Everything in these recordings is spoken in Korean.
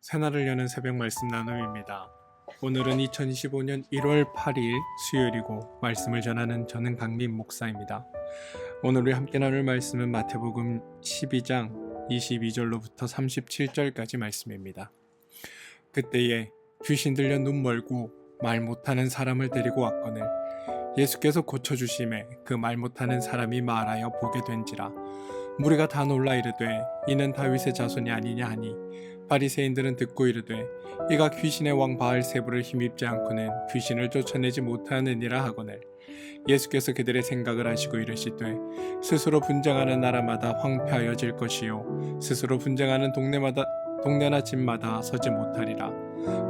새날을 여는 새벽 말씀 나눔입니다. 오늘은 2025년 1월 8일 수요일이고 말씀을 전하는 저는 강민 목사입니다. 오늘 우리 함께 나눌 말씀은 마태복음 12장 22절로부터 37절까지 말씀입니다. 그때에 귀신 들려 눈 멀고 말 못하는 사람을 데리고 왔거늘 예수께서 고쳐주심에 그 말 못하는 사람이 말하여 보게 된지라. 무리가 다 놀라 이르되 이는 다윗의 자손이 아니냐 하니 바리새인들은 듣고 이르되 이가 귀신의 왕 바알세불을 힘입지 않고는 귀신을 쫓아내지 못하느니라 하거늘 예수께서 그들의 생각을 아시고 이르시되 스스로 분쟁하는 나라마다 황폐하여질 것이요 스스로 분쟁하는 동네나 집마다 서지 못하리라.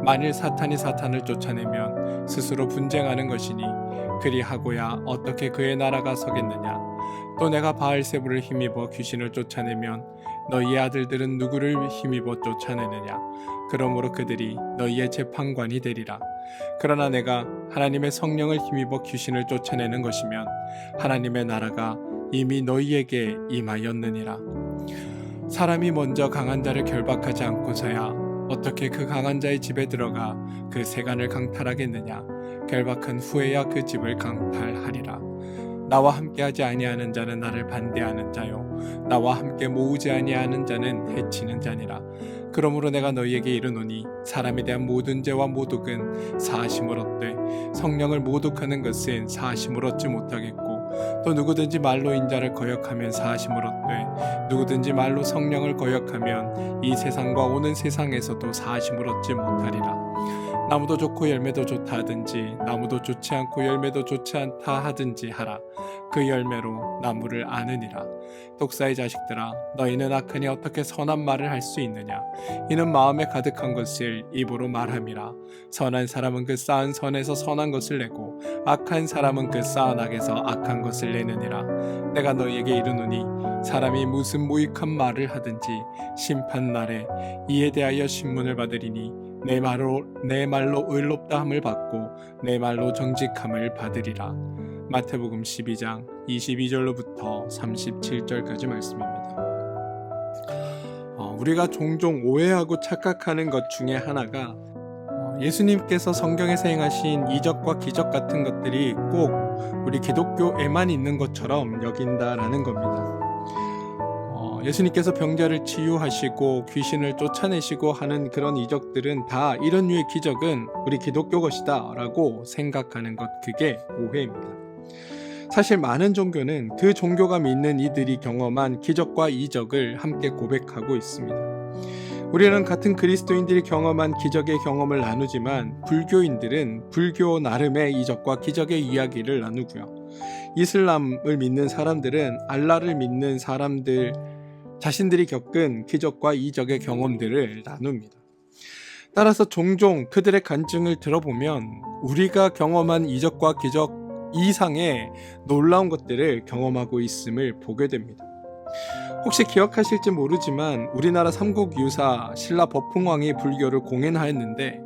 만일 사탄이 사탄을 쫓아내면 스스로 분쟁하는 것이니 그리하고야 어떻게 그의 나라가 서겠느냐. 또 내가 바알세불을 힘입어 귀신을 쫓아내면 너희의 아들들은 누구를 힘입어 쫓아내느냐. 그러므로 그들이 너희의 재판관이 되리라. 그러나 내가 하나님의 성령을 힘입어 귀신을 쫓아내는 것이면 하나님의 나라가 이미 너희에게 임하였느니라. 사람이 먼저 강한 자를 결박하지 않고서야 어떻게 그 강한 자의 집에 들어가 그 세간을 강탈하겠느냐. 결박한 후에야 그 집을 강탈하리라. 나와 함께하지 아니하는 자는 나를 반대하는 자요 나와 함께 모으지 아니하는 자는 해치는 자니라. 그러므로 내가 너희에게 이르노니 사람에 대한 모든 죄와 모독은 사하심을 얻되 성령을 모독하는 것은 사하심을 얻지 못하겠고 또 누구든지 말로 인자를 거역하면 사하심을 얻되 누구든지 말로 성령을 거역하면 이 세상과 오는 세상에서도 사하심을 얻지 못하리라. 나무도 좋고 열매도 좋다 하든지 나무도 좋지 않고 열매도 좋지 않다 하든지 하라. 그 열매로 나무를 아느니라. 독사의 자식들아 너희는 악하니 어떻게 선한 말을 할 수 있느냐. 이는 마음에 가득한 것을 입으로 말함이라. 선한 사람은 그 쌓은 선에서 선한 것을 내고 악한 사람은 그 쌓은 악에서 악한 것을 내느니라. 내가 너희에게 이르노니 사람이 무슨 무익한 말을 하든지 심판날에 이에 대하여 신문을 받으리니 내 말로 의롭다함을 받고 내 말로 정직함을 받으리라. 마태복음 12장 22절로부터 37절까지 말씀입니다. 우리가 종종 오해하고 착각하는 것 중에 하나가 예수님께서 성경에서 행하신 이적과 기적 같은 것들이 꼭 우리 기독교에만 있는 것처럼 여긴다라는 겁니다. 예수님께서 병자를 치유하시고 귀신을 쫓아내시고 하는 그런 이적들은 다 이런 류의 기적은 우리 기독교 것이다 라고 생각하는 것, 그게 오해입니다. 사실 많은 종교는 그 종교가 믿는 이들이 경험한 기적과 이적을 함께 고백하고 있습니다. 우리는 같은 그리스도인들이 경험한 기적의 경험을 나누지만 불교인들은 불교 나름의 이적과 기적의 이야기를 나누고요. 이슬람을 믿는 사람들은 알라를 믿는 사람들 자신들이 겪은 기적과 이적의 경험들을 나눕니다. 따라서 종종 그들의 간증을 들어보면 우리가 경험한 이적과 기적 이상의 놀라운 것들을 경험하고 있음을 보게 됩니다. 혹시 기억하실지 모르지만 우리나라 삼국유사 신라 법흥왕이 불교를 공인하였는데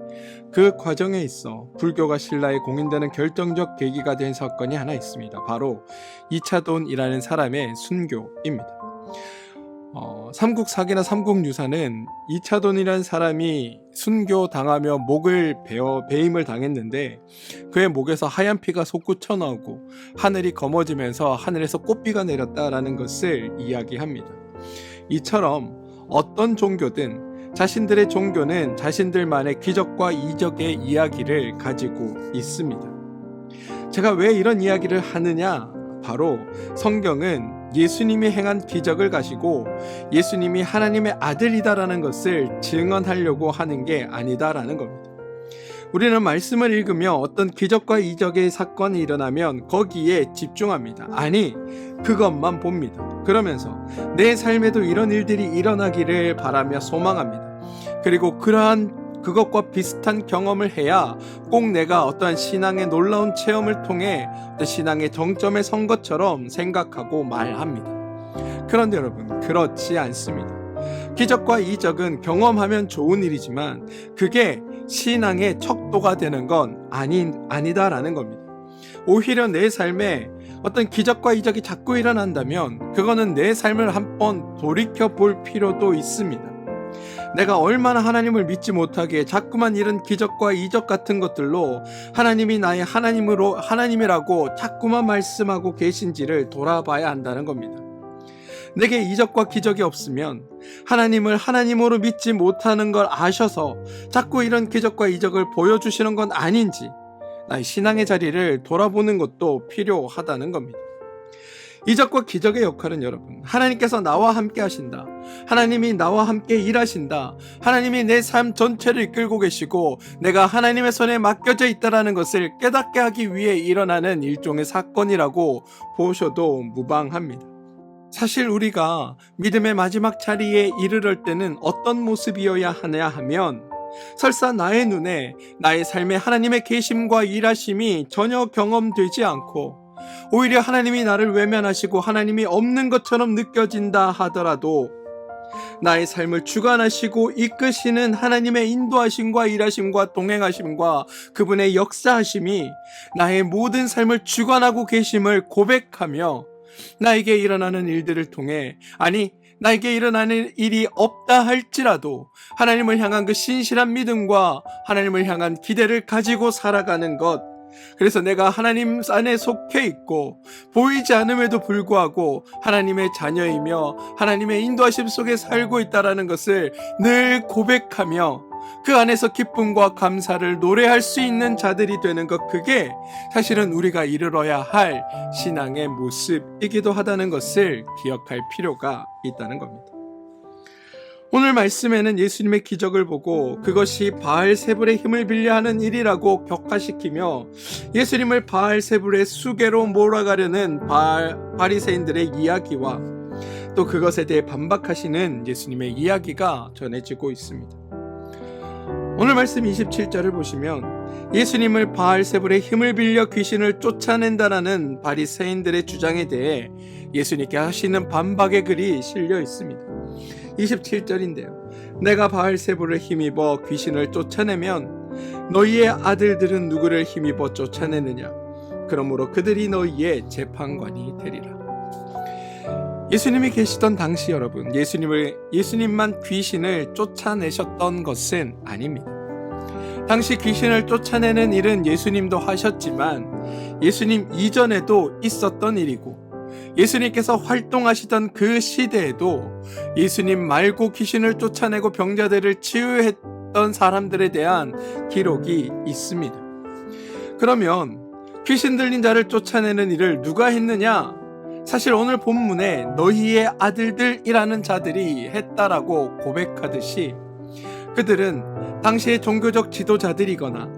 그 과정에 있어 불교가 신라에 공인되는 결정적 계기가 된 사건이 하나 있습니다. 바로 이차돈이라는 사람의 순교입니다. 삼국사기나 삼국유사는 이차돈이라는 사람이 순교당하며 목을 베임을 당했는데 그의 목에서 하얀 피가 솟구쳐 나오고 하늘이 검어지면서 하늘에서 꽃비가 내렸다라는 것을 이야기합니다. 이처럼 어떤 종교든 자신들의 종교는 자신들만의 기적과 이적의 이야기를 가지고 있습니다. 제가 왜 이런 이야기를 하느냐? 바로 성경은 예수님이 행한 기적을 가지고 예수님이 하나님의 아들이다라는 것을 증언하려고 하는 게 아니다라는 겁니다. 우리는 말씀을 읽으며 어떤 기적과 이적의 사건이 일어나면 거기에 집중합니다. 아니, 그것만 봅니다. 그러면서 내 삶에도 이런 일들이 일어나기를 바라며 소망합니다. 그리고 그것과 비슷한 경험을 해야 꼭 내가 어떠한 신앙의 놀라운 체험을 통해 어떤 신앙의 정점에 선 것처럼 생각하고 말합니다. 그런데 여러분, 그렇지 않습니다. 기적과 이적은 경험하면 좋은 일이지만 그게 신앙의 척도가 되는 건 아니다라는 겁니다. 오히려 내 삶에 어떤 기적과 이적이 자꾸 일어난다면 그거는 내 삶을 한번 돌이켜 볼 필요도 있습니다. 내가 얼마나 하나님을 믿지 못하게 자꾸만 이런 기적과 이적 같은 것들로 하나님이 나의 하나님이라고 자꾸만 말씀하고 계신지를 돌아봐야 한다는 겁니다. 내게 이적과 기적이 없으면 하나님을 하나님으로 믿지 못하는 걸 아셔서 자꾸 이런 기적과 이적을 보여주시는 건 아닌지 나의 신앙의 자리를 돌아보는 것도 필요하다는 겁니다. 이적과 기적의 역할은 여러분, 하나님께서 나와 함께 하신다, 하나님이 나와 함께 일하신다, 하나님이 내 삶 전체를 이끌고 계시고 내가 하나님의 손에 맡겨져 있다는 것을 깨닫게 하기 위해 일어나는 일종의 사건이라고 보셔도 무방합니다. 사실 우리가 믿음의 마지막 자리에 이르를 때는 어떤 모습이어야 하냐 하면, 설사 나의 눈에 나의 삶에 하나님의 계심과 일하심이 전혀 경험되지 않고 오히려 하나님이 나를 외면하시고 하나님이 없는 것처럼 느껴진다 하더라도 나의 삶을 주관하시고 이끄시는 하나님의 인도하심과 일하심과 동행하심과 그분의 역사하심이 나의 모든 삶을 주관하고 계심을 고백하며 나에게 일어나는 일들을 통해, 아니 나에게 일어나는 일이 없다 할지라도 하나님을 향한 그 신실한 믿음과 하나님을 향한 기대를 가지고 살아가는 것, 그래서 내가 하나님 안에 속해 있고 보이지 않음에도 불구하고 하나님의 자녀이며 하나님의 인도하심 속에 살고 있다는 것을 늘 고백하며 그 안에서 기쁨과 감사를 노래할 수 있는 자들이 되는 것, 그게 사실은 우리가 이르러야 할 신앙의 모습이기도 하다는 것을 기억할 필요가 있다는 겁니다. 오늘 말씀에는 예수님의 기적을 보고 그것이 바알세불의 힘을 빌려 하는 일이라고 격화시키며 예수님을 바알세불의 수계로 몰아가려는 바리새인들의 이야기와 또 그것에 대해 반박하시는 예수님의 이야기가 전해지고 있습니다. 오늘 말씀 27절을 보시면 예수님을 바알세불의 힘을 빌려 귀신을 쫓아낸다라는 바리새인들의 주장에 대해 예수님께 하시는 반박의 글이 실려 있습니다. 27절인데요. 내가 바알세불을 힘입어 귀신을 쫓아내면 너희의 아들들은 누구를 힘입어 쫓아내느냐? 그러므로 그들이 너희의 재판관이 되리라. 예수님이 계시던 당시 여러분, 예수님만 귀신을 쫓아내셨던 것은 아닙니다. 당시 귀신을 쫓아내는 일은 예수님도 하셨지만 예수님 이전에도 있었던 일이고, 예수님께서 활동하시던 그 시대에도 예수님 말고 귀신을 쫓아내고 병자들을 치유했던 사람들에 대한 기록이 있습니다. 그러면 귀신 들린 자를 쫓아내는 일을 누가 했느냐? 사실 오늘 본문에 너희의 아들들이라는 자들이 했다라고 고백하듯이 그들은 당시의 종교적 지도자들이거나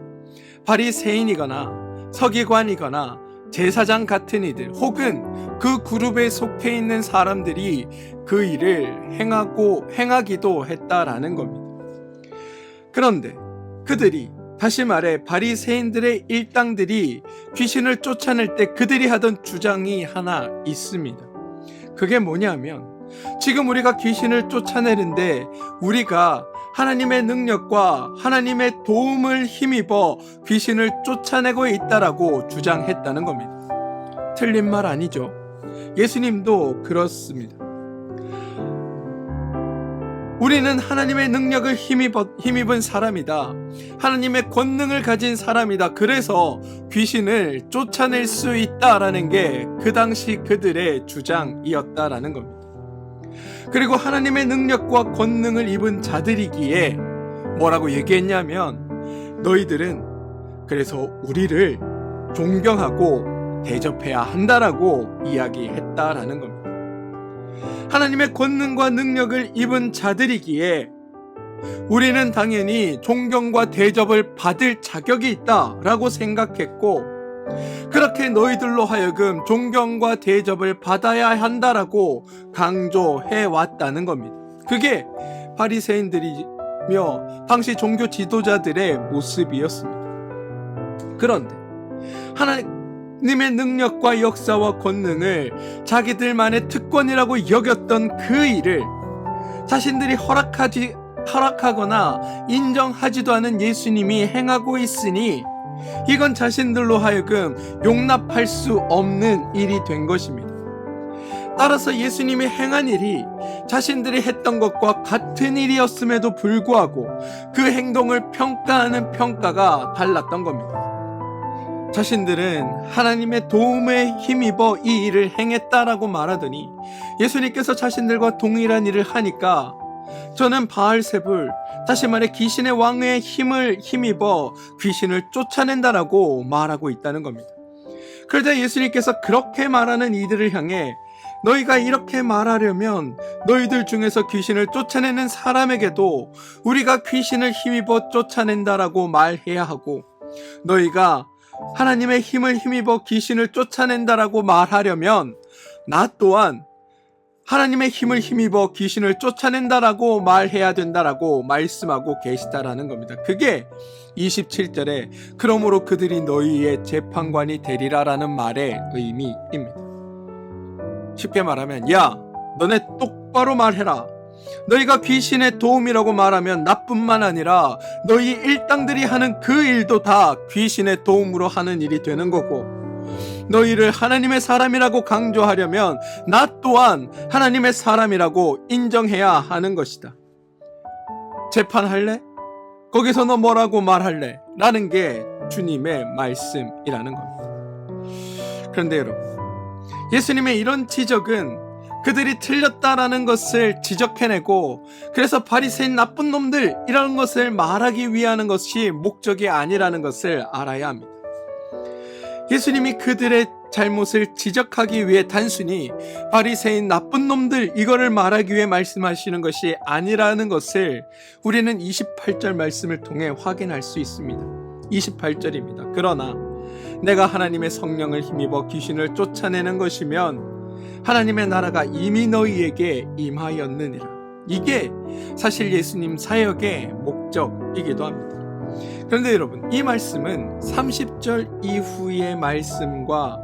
바리새인이거나 서기관이거나 제사장 같은 이들 혹은 그 그룹에 속해 있는 사람들이 그 일을 행하기도 했다라는 겁니다. 그런데 그들이, 다시 말해 바리새인들의 일당들이 귀신을 쫓아낼 때 그들이 하던 주장이 하나 있습니다. 그게 뭐냐면, 지금 우리가 귀신을 쫓아내는데 우리가 하나님의 능력과 하나님의 도움을 힘입어 귀신을 쫓아내고 있다라고 주장했다는 겁니다. 틀린 말 아니죠. 예수님도 그렇습니다. 우리는 하나님의 능력을 힘입은 사람이다. 하나님의 권능을 가진 사람이다. 그래서 귀신을 쫓아낼 수 있다라는 게 그 당시 그들의 주장이었다라는 겁니다. 그리고 하나님의 능력과 권능을 입은 자들이기에 뭐라고 얘기했냐면, 너희들은 그래서 우리를 존경하고 대접해야 한다라고 이야기했다라는 겁니다. 하나님의 권능과 능력을 입은 자들이기에 우리는 당연히 존경과 대접을 받을 자격이 있다라고 생각했고, 그렇게 너희들로 하여금 존경과 대접을 받아야 한다라고 강조해 왔다는 겁니다. 그게 바리새인들이며 당시 종교 지도자들의 모습이었습니다. 그런데 하나님의 능력과 역사와 권능을 자기들만의 특권이라고 여겼던 그 일을 자신들이 허락하거나 인정하지도 않은 예수님이 행하고 있으니 이건 자신들로 하여금 용납할 수 없는 일이 된 것입니다. 따라서 예수님이 행한 일이 자신들이 했던 것과 같은 일이었음에도 불구하고 그 행동을 평가하는 평가가 달랐던 겁니다. 자신들은 하나님의 도움에 힘입어 이 일을 행했다라고 말하더니 예수님께서 자신들과 동일한 일을 하니까 저는 바알세불, 다시 말해 귀신의 왕의 힘을 힘입어 귀신을 쫓아낸다라고 말하고 있다는 겁니다. 그러자 예수님께서 그렇게 말하는 이들을 향해 너희가 이렇게 말하려면 너희들 중에서 귀신을 쫓아내는 사람에게도 우리가 귀신을 힘입어 쫓아낸다라고 말해야 하고, 너희가 하나님의 힘을 힘입어 귀신을 쫓아낸다라고 말하려면 나 또한 하나님의 힘을 힘입어 귀신을 쫓아낸다라고 말해야 된다라고 말씀하고 계시다라는 겁니다. 그게 27절에 그러므로 그들이 너희의 재판관이 되리라라는 말의 의미입니다. 쉽게 말하면 야, 너네 똑바로 말해라. 너희가 귀신의 도움이라고 말하면 나뿐만 아니라 너희 일당들이 하는 그 일도 다 귀신의 도움으로 하는 일이 되는 거고, 너희를 하나님의 사람이라고 강조하려면 나 또한 하나님의 사람이라고 인정해야 하는 것이다. 재판할래? 거기서 너 뭐라고 말할래? 라는 게 주님의 말씀이라는 겁니다. 그런데 여러분, 예수님의 이런 지적은 그들이 틀렸다라는 것을 지적해내고 그래서 바리새인 나쁜 놈들이라는 것을 말하기 위한 것이 목적이 아니라는 것을 알아야 합니다. 예수님이 그들의 잘못을 지적하기 위해 단순히 바리새인 나쁜 놈들 이거를 말하기 위해 말씀하시는 것이 아니라는 것을 우리는 28절 말씀을 통해 확인할 수 있습니다. 28절입니다. 그러나 내가 하나님의 성령을 힘입어 귀신을 쫓아내는 것이면 하나님의 나라가 이미 너희에게 임하였느니라. 이게 사실 예수님 사역의 목적이기도 합니다. 그런데 여러분, 이 말씀은 30절 이후의 말씀과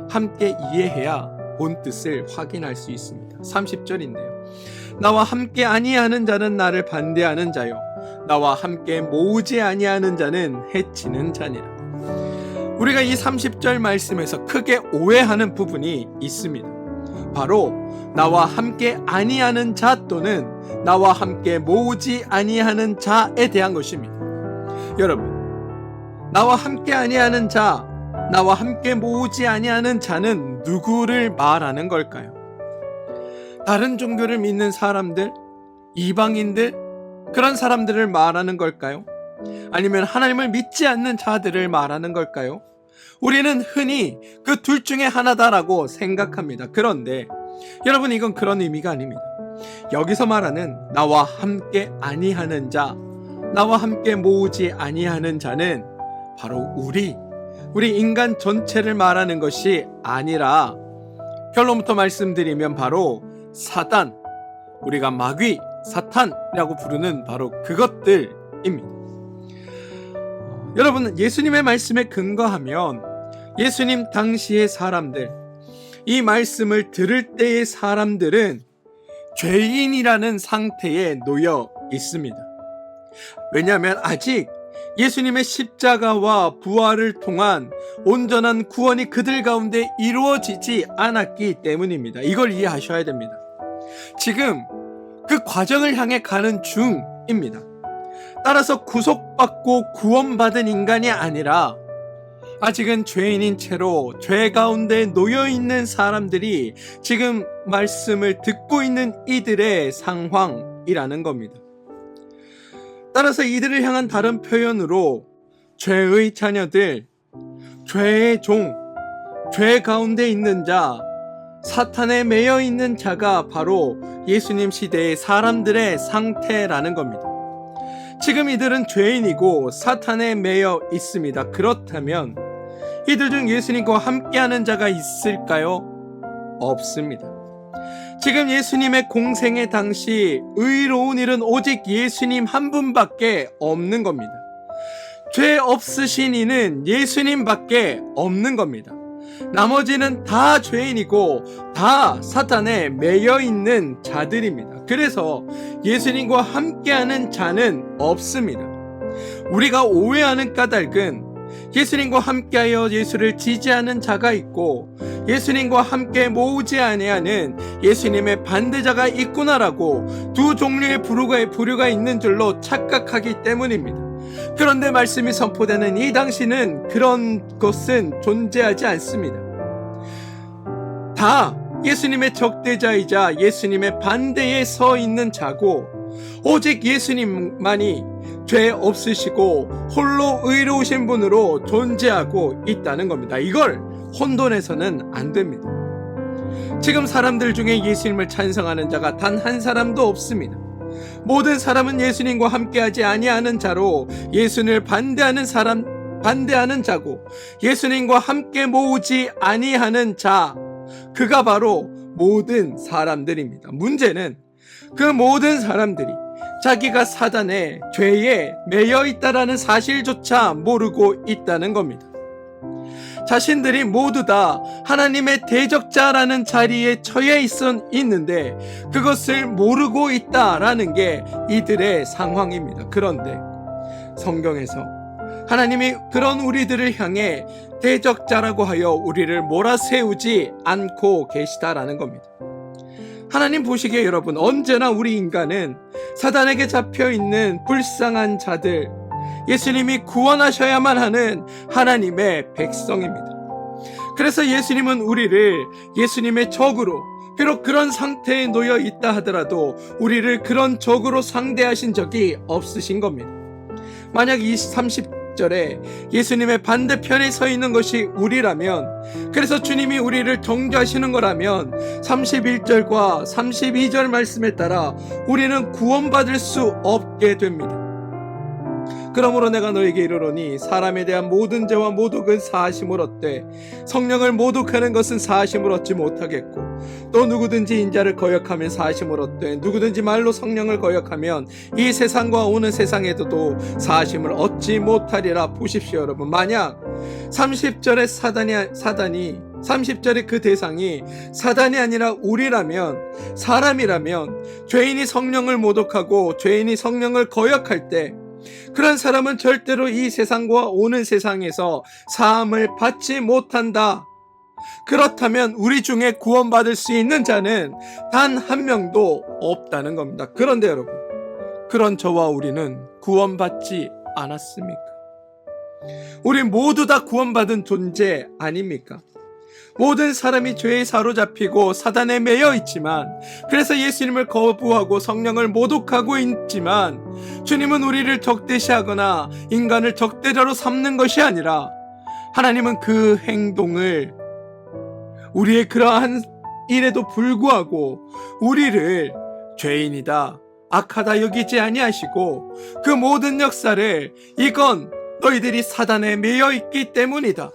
함께 이해해야 본 뜻을 확인할 수 있습니다. 30절인데요. 나와 함께 아니하는 자는 나를 반대하는 자요, 나와 함께 모으지 아니하는 자는 해치는 자니라. 우리가 이 30절 말씀에서 크게 오해하는 부분이 있습니다. 바로 나와 함께 아니하는 자 또는 나와 함께 모으지 아니하는 자에 대한 것입니다. 여러분, 나와 함께 아니하는 자, 나와 함께 모으지 아니하는 자는 누구를 말하는 걸까요? 다른 종교를 믿는 사람들, 이방인들, 그런 사람들을 말하는 걸까요? 아니면 하나님을 믿지 않는 자들을 말하는 걸까요? 우리는 흔히 그 둘 중에 하나다라고 생각합니다. 그런데 여러분, 이건 그런 의미가 아닙니다. 여기서 말하는 나와 함께 아니하는 자, 나와 함께 모으지 아니하는 자는 바로 우리 인간 전체를 말하는 것이 아니라 결론부터 말씀드리면 바로 사단, 우리가 마귀, 사탄이라고 부르는 바로 그것들입니다. 여러분, 예수님의 말씀에 근거하면 예수님 당시의 사람들, 이 말씀을 들을 때의 사람들은 죄인이라는 상태에 놓여 있습니다. 왜냐하면 아직 예수님의 십자가와 부활을 통한 온전한 구원이 그들 가운데 이루어지지 않았기 때문입니다. 이걸 이해하셔야 됩니다. 지금 그 과정을 향해 가는 중입니다. 따라서 구속받고 구원받은 인간이 아니라 아직은 죄인인 채로 죄 가운데 놓여있는 사람들이 지금 말씀을 듣고 있는 이들의 상황이라는 겁니다. 따라서 이들을 향한 다른 표현으로 죄의 자녀들, 죄의 종, 죄 가운데 있는 자, 사탄에 매여 있는 자가 바로 예수님 시대의 사람들의 상태라는 겁니다. 지금 이들은 죄인이고 사탄에 매여 있습니다. 그렇다면 이들 중 예수님과 함께하는 자가 있을까요? 없습니다. 지금 예수님의 공생의 당시 의로운 일은 오직 예수님 한 분밖에 없는 겁니다. 죄 없으신 이는 예수님밖에 없는 겁니다. 나머지는 다 죄인이고 다 사탄에 매여 있는 자들입니다. 그래서 예수님과 함께하는 자는 없습니다. 우리가 오해하는 까닭은 예수님과 함께하여 예수를 지지하는 자가 있고 예수님과 함께 모으지 아니하는 예수님의 반대자가 있구나라고 두 종류의 부류가 있는 줄로 착각하기 때문입니다. 그런데 말씀이 선포되는 이 당시는 그런 것은 존재하지 않습니다. 다 예수님의 적대자이자 예수님의 반대에 서 있는 자고, 오직 예수님만이 죄 없으시고 홀로 의로우신 분으로 존재하고 있다는 겁니다. 이걸 혼돈해서는 안 됩니다. 지금 사람들 중에 예수님을 찬성하는 자가 단 한 사람도 없습니다. 모든 사람은 예수님과 함께하지 아니하는 자로 예수님을 반대하는 자고, 예수님과 함께 모으지 아니하는 자, 그가 바로 모든 사람들입니다. 문제는 그 모든 사람들이 자기가 사단의 죄에 매여 있다라는 사실조차 모르고 있다는 겁니다. 자신들이 모두 다 하나님의 대적자라는 자리에 처해 있는데 그것을 모르고 있다라는 게 이들의 상황입니다. 그런데 성경에서 하나님이 그런 우리들을 향해 대적자라고 하여 우리를 몰아세우지 않고 계시다라는 겁니다. 하나님 보시기에 여러분, 언제나 우리 인간은 사단에게 잡혀있는 불쌍한 자들, 예수님이 구원하셔야만 하는 하나님의 백성입니다. 그래서 예수님은 우리를 예수님의 적으로, 비록 그런 상태에 놓여 있다 하더라도 우리를 그런 적으로 상대하신 적이 없으신 겁니다. 만약 30절에 예수님의 반대편에 서 있는 것이 우리라면, 그래서 주님이 우리를 정죄하시는 거라면 31절과 32절 말씀에 따라 우리는 구원받을 수 없게 됩니다. 그러므로 내가 너에게 이르노니 사람에 대한 모든 죄와 모독은 사하심을 얻되 성령을 모독하는 것은 사하심을 얻지 못하겠고, 또 누구든지 인자를 거역하면 사하심을 얻되 누구든지 말로 성령을 거역하면 이 세상과 오는 세상에도 사하심을 얻지 못하리라. 보십시오 여러분, 만약 30절에 30절의 그 대상이 사단이 아니라 우리라면, 사람이라면, 죄인이 성령을 모독하고 죄인이 성령을 거역할 때 그런 사람은 절대로 이 세상과 오는 세상에서 사함을 받지 못한다. 그렇다면 우리 중에 구원받을 수 있는 자는 단 한 명도 없다는 겁니다. 그런데 여러분, 그런 저와 우리는 구원받지 않았습니까? 우리 모두 다 구원받은 존재 아닙니까? 모든 사람이 죄에 사로잡히고 사단에 매여 있지만, 그래서 예수님을 거부하고 성령을 모독하고 있지만, 주님은 우리를 적대시하거나 인간을 적대자로 삼는 것이 아니라 하나님은 그 행동을, 우리의 그러한 일에도 불구하고 우리를 죄인이다, 악하다 여기지 아니하시고 그 모든 역사를 이건 너희들이 사단에 매여 있기 때문이다,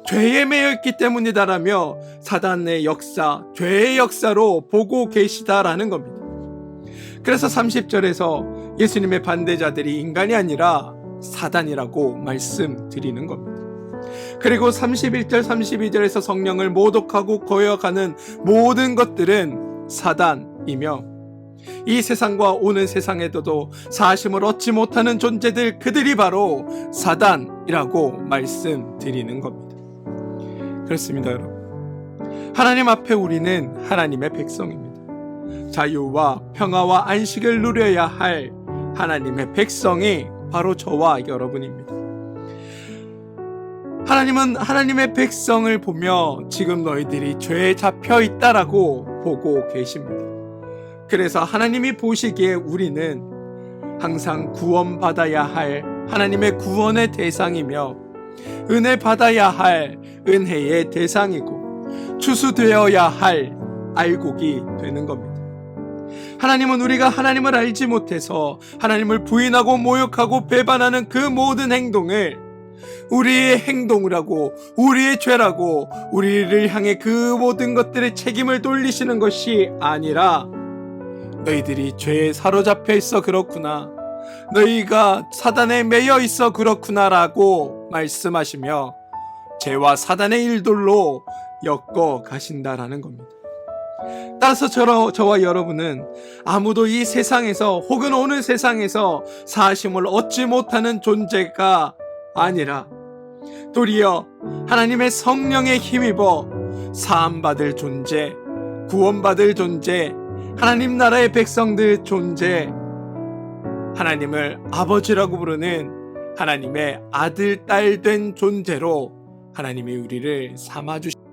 죄에 매여 있기 때문이다라며 사단의 역사, 죄의 역사로 보고 계시다라는 겁니다. 그래서 30절에서 예수님의 반대자들이 인간이 아니라 사단이라고 말씀드리는 겁니다. 그리고 31절, 32절에서 성령을 모독하고 거역하는 모든 것들은 사단이며, 이 세상과 오는 세상에도 사심을 얻지 못하는 존재들, 그들이 바로 사단이라고 말씀드리는 겁니다. 그렇습니다 여러분, 하나님 앞에 우리는 하나님의 백성입니다. 자유와 평화와 안식을 누려야 할 하나님의 백성이 바로 저와 여러분입니다. 하나님은 하나님의 백성을 보며 지금 너희들이 죄에 잡혀 있다라고 보고 계십니다. 그래서 하나님이 보시기에 우리는 항상 구원받아야 할 하나님의 구원의 대상이며, 은혜 받아야 할 은혜의 대상이고, 추수되어야 할 알곡이 되는 겁니다. 하나님은 우리가 하나님을 알지 못해서 하나님을 부인하고 모욕하고 배반하는 그 모든 행동을 우리의 행동이라고, 우리의 죄라고, 우리를 향해 그 모든 것들의 책임을 돌리시는 것이 아니라, 너희들이 죄에 사로잡혀 있어 그렇구나, 너희가 사단에 매여 있어 그렇구나라고 말씀하시며 죄와 사단의 일들로 엮어 가신다라는 겁니다. 따라서 저와 여러분은 아무도 이 세상에서 혹은 오는 세상에서 사심을 얻지 못하는 존재가 아니라 도리어 하나님의 성령에 힘입어 사함받을 존재, 구원받을 존재, 하나님 나라의 백성들 존재, 하나님을 아버지라고 부르는 하나님의 아들, 딸 된 존재로 하나님이 우리를 삼아주십니다.